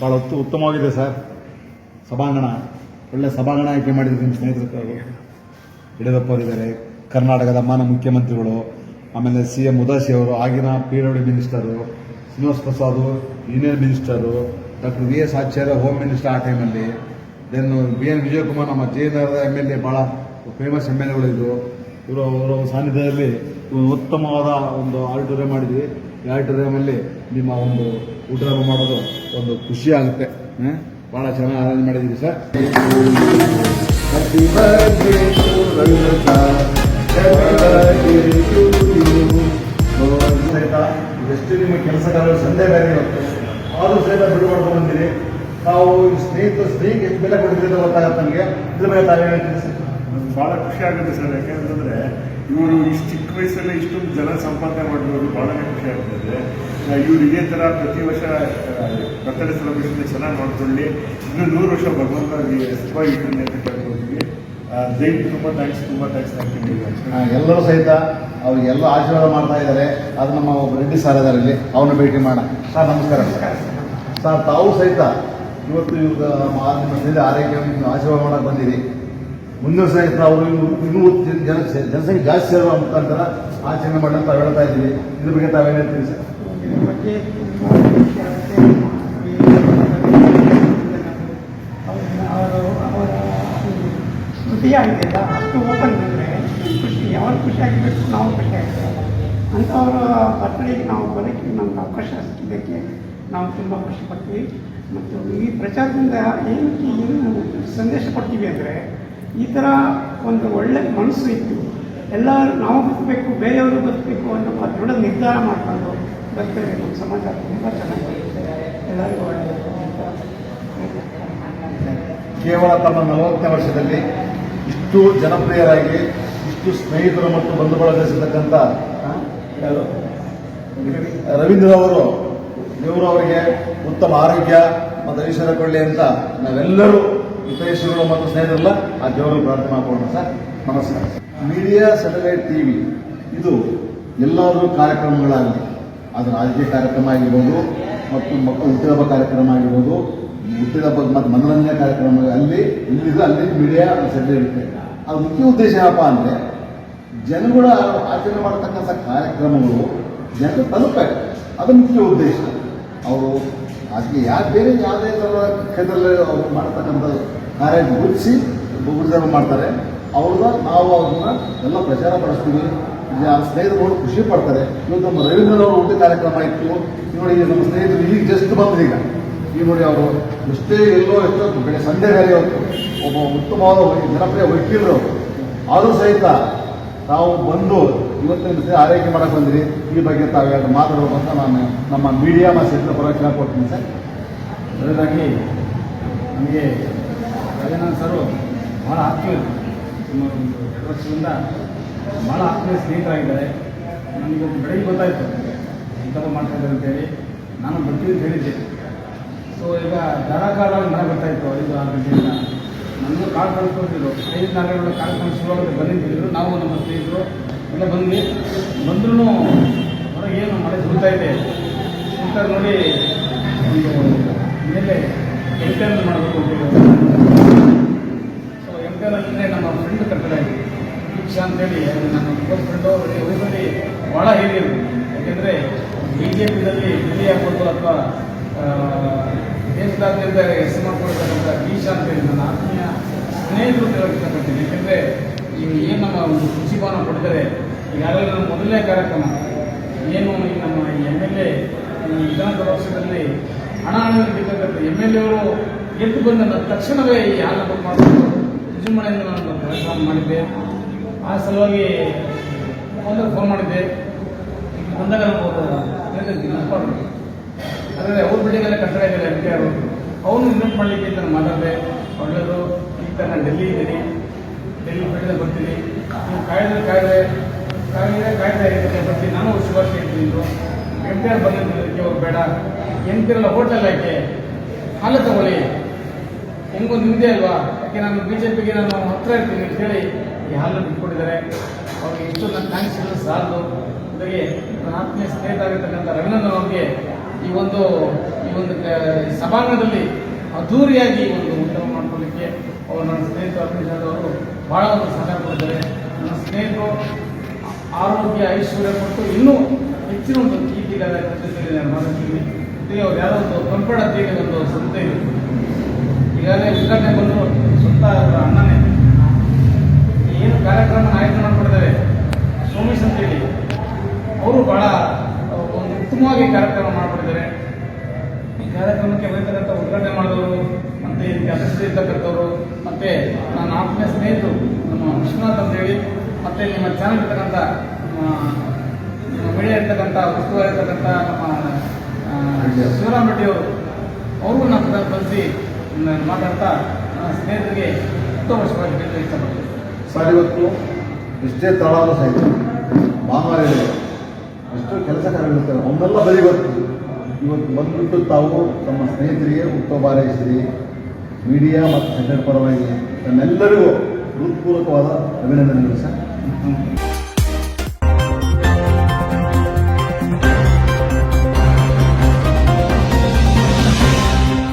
ಭಾಳ ಉತ್ತಮವಾಗಿದೆ ಸರ್. ಸಭಾಂಗಣ ಒಳ್ಳೆ ಸಭಾಂಗಣ ಆಯ್ಕೆ ಮಾಡಿದ್ರು ನಿಮ್ಮ ಸ್ನೇಹಿತರು. ಯಡಿಯೂರಪ್ಪ ಅವರಿದ್ದಾರೆ, ಕರ್ನಾಟಕದ ಮಾನ್ಯ ಮುಖ್ಯಮಂತ್ರಿಗಳು, ಆಮೇಲೆ CM ಉದಾಸಿ ಅವರು, ಆಗಿನ PWD minister, Srinivas Prasad union minister, doctor VS ಆಚಾರ್ಯ ಹೋಮ್ ಮಿನಿಸ್ಟರ್ ಆ ಟೈಮಲ್ಲಿ, ದೆನ್ BN ವಿಜಯಕುಮಾರ್ ನಮ್ಮ ಜಯನಗರದ MLA, ಭಾಳ ಫೇಮಸ್ MLAಗಳಿದ್ರು. ಅವರ ಸಾನ್ನಿಧ್ಯದಲ್ಲಿ ಉತ್ತಮವಾದ ಒಂದು ಆಡಿಟೋರಿಯಂ ಮಾಡಿದ್ವಿ. ಈ ಆಡಿಟೋರಿಯಮಲ್ಲಿ ನಿಮ್ಮ ಒಂದು ಊಟ ಮಾಡೋದು ಒಂದು ಖುಷಿ ಆಗುತ್ತೆ. ಭಾಳ ಚೆನ್ನಾಗಿ ಅರೇಂಜ್ ಮಾಡಿದ್ದೀವಿ ಸರ್. ಸಹಿತ ಎಷ್ಟು ನಿಮ್ಮ ಕೆಲಸಗಾರರು ಸಂದೇ ಬೇರೆ ಇವತ್ತು ಆದರೂ ಸಹಿತ ಬಿಡು ಮಾಡ್ಕೊಂಡು ಬಂದಿರಿ. ನಾವು ಸ್ನೇಹಿತರಿಗೆ ಎಷ್ಟು ಬೆಲೆ ಕೊಟ್ಟಿದ್ದೀರಿ ಅಂತ ಗೊತ್ತಾಗುತ್ತೆ ನನಗೆ. ಇದ್ರ ಮೇಲೆ ತಾವೇ ಹೇಳ್ತೀರಿ ಸರ್. ಭಾಳ ಖುಷಿ ಆಗುತ್ತೆ ಸರ್. ಯಾಕೆಂತಂದರೆ ಇವರು ಇಷ್ಟು ಚಿಕ್ಕ ವಯಸ್ಸಲ್ಲೇ ಇಷ್ಟೊಂದು ಜನ ಸಂಪಾದನೆ ಮಾಡಿರೋದು ಭಾಳನೇ ಖುಷಿ ಆಗ್ತದೆ. ಇವರು ಇದೇ ಥರ ಪ್ರತಿ ವರ್ಷ ಬರ್ತಡೇ ಸೆಲೆಬ್ರೇಷನ್ ಚೆನ್ನಾಗಿ ಮಾಡ್ಕೊಳ್ಳಿ, ಇನ್ನೂ 100 ವರ್ಷ ಭಗವಂತನಿಗೆ ಸುಖವಾಗಿಟ್ಟನೆ ಅಂತ ಕೇಳ್ಕೊಳ್ತೀವಿ. ದಯವಿಟ್ಟು ತುಂಬ ಥ್ಯಾಂಕ್ಸ್ ಎಲ್ಲರೂ ಸಹಿತ ಅವ್ರಿಗೆಲ್ಲ ಆಶೀರ್ವಾದ ಮಾಡ್ತಾ ಇದ್ದಾರೆ. ಅದು ನಮ್ಮ ಒಬ್ಬ ರೆಡ್ಡಿ ಸರ್ ಇದ್ದಾರೆ ಇಲ್ಲಿ, ಅವನ್ನ ಭೇಟಿ ಮಾಡೋಣ. ಸರ್ ನಮಸ್ಕಾರ. ಸರ್ ತಾವು ಸಹಿತ ಇವತ್ತು ನಿಮ್ಮ ಜೊತೆ ಆರೈಕೆ ಆಶೀರ್ವಾದ ಮಾಡಕ್ಕೆ ಬಂದಿರಿ. ಮುಂದಿನ ಸಹಿತ ಅವರು ಇನ್ನೂ ಜನಸಂಖ್ಯೆ ಜಾಸ್ತಿ ಸೇರುವ ಮುಖಾಂತರ ಆಚರಣೆ ಮಾಡಿ ಅಂತ ಹೇಳ್ತಾ ಇದ್ದೀವಿ. ಇದ್ರ ಬಗ್ಗೆ ತಾವೇನು ಹೇಳ್ತೀವಿ ಸರ್? ಅವರ ಹೃದಯ ಇದೆಯಲ್ಲ ಅಷ್ಟು ಓಪನ್ ಅಂದರೆ ಖುಷಿ, ಯಾವಾಗ ಖುಷಿ ಆಗಿಬೇಕು ನಾವು ಖುಷಿ ಆಗ್ತೇವೆ. ಅಂಥವರ ಬರ್ತಡೇಗೆ ನಾವು ಬರೋಕ್ಕೆ ನಮ್ಗೆ ಅವಕಾಶ ಸಿಕ್ಕಿದ್ದಕ್ಕೆ ನಾವು ತುಂಬ ಖುಷಿ ಪಡ್ತೀವಿ. ಮತ್ತು ಈ ಪ್ರಚಾರದಿಂದ ಏನು ಸಂದೇಶ ಕೊಡ್ತೀವಿ ಅಂದರೆ, ಈ ಥರ ಒಂದು ಒಳ್ಳೆ ಮನಸ್ಸು ಇತ್ತು, ಎಲ್ಲ ನಾವು ಬದುಕಬೇಕು, ಬೇರೆಯವರು ಬದುಕಬೇಕು ಅನ್ನೋ ದೃಢ ನಿರ್ಧಾರ ಮಾಡಿಕೊಂಡು ಬರ್ತೇವೆ. ನಮ್ಮ ಸಮಾಜ ತುಂಬ ಚೆನ್ನಾಗಿರುತ್ತೆ, ಎಲ್ಲರಿಗೂ ಒಳ್ಳೆಯದು ಅಂತ. ಕೇವಲ ತಮ್ಮ 40ನೇ ವರ್ಷದಲ್ಲಿ ಇಷ್ಟು ಜನಪ್ರಿಯರಾಗಿ ಇಷ್ಟು ಸ್ನೇಹಿತರು ಮತ್ತು ಬಂಧು ಬಳಸಿರ್ತಕ್ಕಂಥ ರವೀಂದ್ರ ಅವರು, ಇವರು ಅವರಿಗೆ ಉತ್ತಮ ಆರೋಗ್ಯ ಮತ್ತು ಐಶ್ವರ್ಯ ಕೊಡಲಿ ಅಂತ ನಾವೆಲ್ಲರೂ ಹಿತೈಷಿಗಳು ಮತ್ತು ಸ್ನೇಹಿತರೆಲ್ಲ ಆ ದೇವರಲ್ಲಿ ಪ್ರಾರ್ಥನೆ ಮಾಡ್ಕೊಳ್ಳೋಣ ಸರ್. ನಮಸ್ಕಾರ. ಮೀಡಿಯಾ ಸ್ಯಾಟಲೈಟ್ TV ಇದು ಎಲ್ಲಾದರೂ ಕಾರ್ಯಕ್ರಮಗಳಾಗಲಿ, ಅದು ರಾಜಕೀಯ ಕಾರ್ಯಕ್ರಮ ಆಗಿರ್ಬೋದು, ಮತ್ತು ಮಕ್ಕಳು ಹುಟ್ಟಿದಬ್ಬ ಕಾರ್ಯಕ್ರಮ ಆಗಿರ್ಬೋದು, ಹುಟ್ಟಿದಬ್ಬ ಮತ್ತು ಮನೋರಂಜನೆ ಕಾರ್ಯಕ್ರಮ ಅಲ್ಲಿ ಇಲ್ಲಿದ್ದು ಅಲ್ಲಿ ಮೀಡಿಯಾ ಸ್ಯಾಟಲೈಟ್ ಇರುತ್ತೆ. ಅದು ಮುಖ್ಯ ಉದ್ದೇಶ ಏನಪ್ಪ ಅಂದರೆ, ಜನಗಳ ಆಚರಣೆ ಮಾಡತಕ್ಕಂಥ ಕಾರ್ಯಕ್ರಮಗಳು ಜನರು ತಲುಪಬೇಕು, ಅದು ಮುಖ್ಯ ಉದ್ದೇಶ. ಅವರು ಅದಕ್ಕೆ ಬೇರೆ ಯಾವುದೇ ಥರದ ಕ್ಷೇತ್ರದಲ್ಲಿ ಅವರು ಮಾಡತಕ್ಕಂಥ ಕಾರ್ಯ ಗುರುತಿಸಿ ಗುರುತಿಸಿ ಮಾಡ್ತಾರೆ. ಅವ್ರನ್ನ ನಾವು ಅವ್ರನ್ನ ಎಲ್ಲ ಪ್ರಚಾರ ಪಡಿಸ್ತೀವಿ. ಸ್ನೇಹಿತರು ಖುಷಿ ಪಡ್ತಾರೆ. ಇವತ್ತು ನಮ್ಮ ರವೀಂದ್ರನವರು ಊಟ ಕಾರ್ಯಕ್ರಮ ಇತ್ತು. ನೋಡಿ ನಮ್ಮ ಸ್ನೇಹಿತರು ಈಗ ಜಸ್ಟ್ ಬಂದ್ರು. ಈಗ ನೋಡಿ ಅವರು ಎಷ್ಟೋ ಬೆಳೆ ಸಂಡೆ ಬೇರೆ ಹೊತ್ತು ಒಬ್ಬ ಉತ್ತಮವಾದ ಜನಪ್ರಿಯ ವಕೀಲರು ಆದರೂ ಸಹಿತ ತಾವು ಬಂದು ಇವತ್ತಿನ ಆರೈಕೆ ಮಾಡಕ್ಕೆ ಬಂದಿರಿ. ಈ ಬಗ್ಗೆ ತಾವು ಮಾತಾಡಬೇಕು ಅಂತ ನಾನು ನಮ್ಮ ಮೀಡಿಯಾ ಸೆಂಟರ್ ಪರವಾಗಿ ಕೇಳ್ಕೊಡ್ತೀನಿ ಸರ್. ಮೊದಲಾಗಿ ನಮಗೆ ಗಜಾನನ್ ಸರು ಭಾಳ ಆತ್ಮೀಯರು, ಸುಮಾರು 2 ವರ್ಷದಿಂದ ಭಾಳ ಆತ್ಮೀಯ ಸ್ನೇಹಿತರಾಗಿದ್ದಾರೆ. ನನಗೆ ಬೆಳಗ್ಗೆ ಗೊತ್ತಾಯಿತು ಇಂಥದ್ದು ಮಾಡ್ತಾಯಿದ್ದಾರೆ ಅಂತೇಳಿ. ನಾನು ಬರ್ತೀವಿ ಅಂತ ಹೇಳಿದ್ದೆ. ಸೊ ಈಗ ಧಾರಾಕಾರವಾಗಿ ಮನೆ ಬರ್ತಾಯಿತ್ತು 5-6 ಗಂಟೆಯಿಂದ. ನನಗೂ ಕಾಳು ಕಳಿಸ್ಕೊಟ್ಟಿದ್ರು, 5-4 ಗಂಟೆ ಕಾಳು ಕಳಿಸ್ಕೊಳ್ಳೋದು ಬಂದಿದ್ದರು. ನಾವು ನಮ್ಮ ಸ್ನೇಹಿತರು ಎಲ್ಲ ಬಂದ್ರೂ ಹೊರಗೆ ಏನು ಮಳೆ ಸುರಿತಾ ಇದೆ ಅಂತ ನೋಡಿ ಒಂದು ಮೇಲೆ ಎಂಟೆಲ್ ಮಾಡಬೇಕು ಅಂತ. ಸೊ ಎಂಟೆಲಲ್ಲೇ ನಮ್ಮ ಫ್ರೆಂಡ್ ಕಟ್ಟಡ ಇದೆ ದೀಕ್ಷಾ ಅಂತೇಳಿ, ನನ್ನ ಕ್ಲೋಸ್ ಫ್ರೆಂಡು. ಅವರಲ್ಲಿ ಭಾಳ ಹಿರಿಯರು. ಯಾಕೆಂದರೆ BJPದಲ್ಲಿ ಡೆಲ್ಲಿ ಆಗ್ಬೋದು ಅಥವಾ ದೇಶದಾದ್ಯಂತ ಹೆಸರು ಮಾಡ್ಕೊಳ್ತಕ್ಕಂಥ ದೀಕ್ಷಾ ಅಂತೇಳಿ ನನ್ನ ಆತ್ಮೀಯ ಸ್ನೇಹಿತರು ಹೇಳೋಕ್ಕೆ ಇಷ್ಟಪಡ್ತೀನಿ. ಯಾಕೆಂದರೆ ಈಗ ಏನು ನಮ್ಮ ಒಂದು ಖುಷಿಭಾವನ ಪಡೆದರೆ, ಈಗಾಗಲೇ ನಮ್ಮ ಮೊದಲನೇ ಕಾರ್ಯಕ್ರಮ ಏನು ಈ ನಮ್ಮ MLA ಈ ವಿಧಾನಸಭಾ ಪಕ್ಷದಲ್ಲಿ ಹಣವಿರ್ತಕ್ಕಂಥ MLA ಅವರು ಗೆದ್ದು ಬಂದ ತಕ್ಷಣವೇ ಈ ಹಾಲ ಬುಕ್ ಮಾಡಿಕೊಂಡು ವಿಜೃಂಭಣೆಯಿಂದ ನಾನು ಕಾರ್ಯಕ್ರಮ ಮಾಡಿದ್ದೆ. ಆ ಸಲುವಾಗಿ ಫೋನ್ ಮಾಡಿದ್ದೆ. ಬಂದಾಗ ಆದರೆ ಅವ್ರ ಬಿಲ್ಡಿಂಗಲ್ಲೇ ಕಟ್ಟಡ ಇದೆ MP ಅವರು, ಅವನು ಇನ್ವೆಂಟ್ ಮಾಡಲಿಕ್ಕೆ ಅಂತ ನಾನು ಮಾತಾಡಿದೆ. ಒಳ್ಳೆಯದು, ಈಗ ನಾನು ಡೆಲ್ಲಿ ಇದ್ದೀನಿ, ಡೆಲ್ಲಿ ಬಿಲ್ಡಿಂಗ್ ಬರ್ತೀನಿ, ನೀವು ಕಾಯ್ದೆ ಬರ್ತೀನಿ. ನಾನು ಶುಭಾಶಯ ಹೇಳ್ತಿದ್ದು MPR ಬಂದಿದ್ದಕ್ಕೆ ಅವ್ರು ಬೇಡ, MPR ಹೋಟೆಲ್ ಯಾಕೆ ಹಾಲು ತಗೊಳ್ಳಿ, ಹೆಂಗೊಂದು ನಿಮ್ಮದೇ ಅಲ್ವಾ, ಯಾಕೆ ನಾನು BJPಗೆ ನಾನು ಹತ್ರ ಇರ್ತೀನಿ ಅಂತ ಹೇಳಿ ಈ ಹಾಲನ್ನು ಬಿಟ್ಕೊಟ್ಟಿದ್ದಾರೆ. ಅವ್ರಿಗೆ ಇಷ್ಟು ನನ್ನ ಥ್ಯಾಂಕ್ಸ್ ಸಾಲದು. ಜೊತೆಗೆ ನನ್ನ ಆತ್ಮೀಯ ಸ್ನೇಹಿತ ಆಗಿರ್ತಕ್ಕಂಥ ರವೀಂದ್ರನ್ ಅವ್ರಿಗೆ ಈ ಒಂದು ಸಭಾಂಗಣದಲ್ಲಿ ಅದ್ಧೂರಿಯಾಗಿ ಒಂದು ಊಟ ಮಾಡ್ಕೊಳ್ಳಿಕ್ಕೆ ಅವರು ನನ್ನ ಸ್ನೇಹಿತರು ಅಭಿನಯದವರು ಬಹಳ ಒಂದು ಸಹಾಯ ಕೊಟ್ಟಿದ್ದಾರೆ. ನನ್ನ ಸ್ನೇಹಿತರು ಆರೋಗ್ಯ ಐಶ್ವರ್ಯ ಕೊಟ್ಟು ಇನ್ನೂ ಹೆಚ್ಚಿನ ಒಂದು ಕೀರ್ತಿಗಾರ ಮಾಡ್ತೀವಿ. ಜೊತೆಗೆ ಅವ್ರು ಯಾವುದೋ ಒಂದು ಕಂಪಡ ತೀರಿ ಒಂದು ಸಂಸ್ಥೆ ಇದೆ, ಈಗಾಗಲೇ ಉದ್ಘಾಟನೆ ಬಂದು ಸ್ವತಃ ಅವರ ಅಣ್ಣನೇ ಏನು ಕಾರ್ಯಕ್ರಮ ಆಯೋಜನೆ ಮಾಡಿಕೊಟ್ಟಿದ್ದಾರೆ ಸೋಮೇಶ್ ಅಂತೇಳಿ, ಅವರು ಬಹಳ ಒಂದು ಉತ್ತಮವಾಗಿ ಕಾರ್ಯಕ್ರಮ ಮಾಡಿಕೊಟ್ಟಿದ್ದಾರೆ. ಈ ಕಾರ್ಯಕ್ರಮಕ್ಕೆ ಬರ್ತಕ್ಕಂಥ ಉದ್ಘಾಟನೆ ಮಾಡಿದವರು ಮತ್ತು ಇದಕ್ಕೆ ಅಧ್ಯಕ್ಷರಿರ್ತಕ್ಕಂಥವ್ರು ಮತ್ತು ನನ್ನ ಆತ್ಮೀಯ ಸ್ನೇಹಿತರು ನಮ್ಮ ವಿಶ್ವನಾಥ್ ಅಂತೇಳಿ, ಮತ್ತು ನಿಮ್ಮ ಚಾನಲ್ ಇರ್ತಕ್ಕಂಥ ನಿಮ್ಮ ಮೀಡಿಯಾ ಇರ್ತಕ್ಕಂಥ ಉಸ್ತುವಾರಿ ಇರ್ತಕ್ಕಂಥ ನಮ್ಮ ಶಿವರಾಮ್ ರೆಡ್ಡಿ ಅವ್ರಿಗೂ ನಾನು ಕಲಿಸಿ ಮಾತಾಡ್ತಾ ನನ್ನ ಸ್ನೇಹಿತರಿಗೆ ಸಂತೋಷವಾಗಿ ಹೇಳಲು ಇಷ್ಟಪಡ್ತೀನಿ. ಸರ್, ಇವತ್ತು ಎಷ್ಟೇ ತಳಾದ ಸಹಿತ ಭಾನುವಾರ ಇದೆ, ಎಷ್ಟೋ ಕೆಲಸ ಕಾರ್ಯಗಳಿರ್ತಾರೆ, ಒಂದೆಲ್ಲ ಬರೀ ಇವತ್ತು ಬಂದ್ಬಿಟ್ಟು ತಾವು ತಮ್ಮ ಸ್ನೇಹಿತರಿಗೆ ಉತ್ತಮ ಹಾರೈಸಿರಿ. ಮೀಡಿಯಾ ಮತ್ತು ಸೆಂಟರ್ ಪರವಾಗಿ ತಮ್ಮೆಲ್ಲರಿಗೂ ಹೃತ್ಪೂರ್ವಕವಾದ ಅಭಿನಂದನೆಗಳು ಸರ್.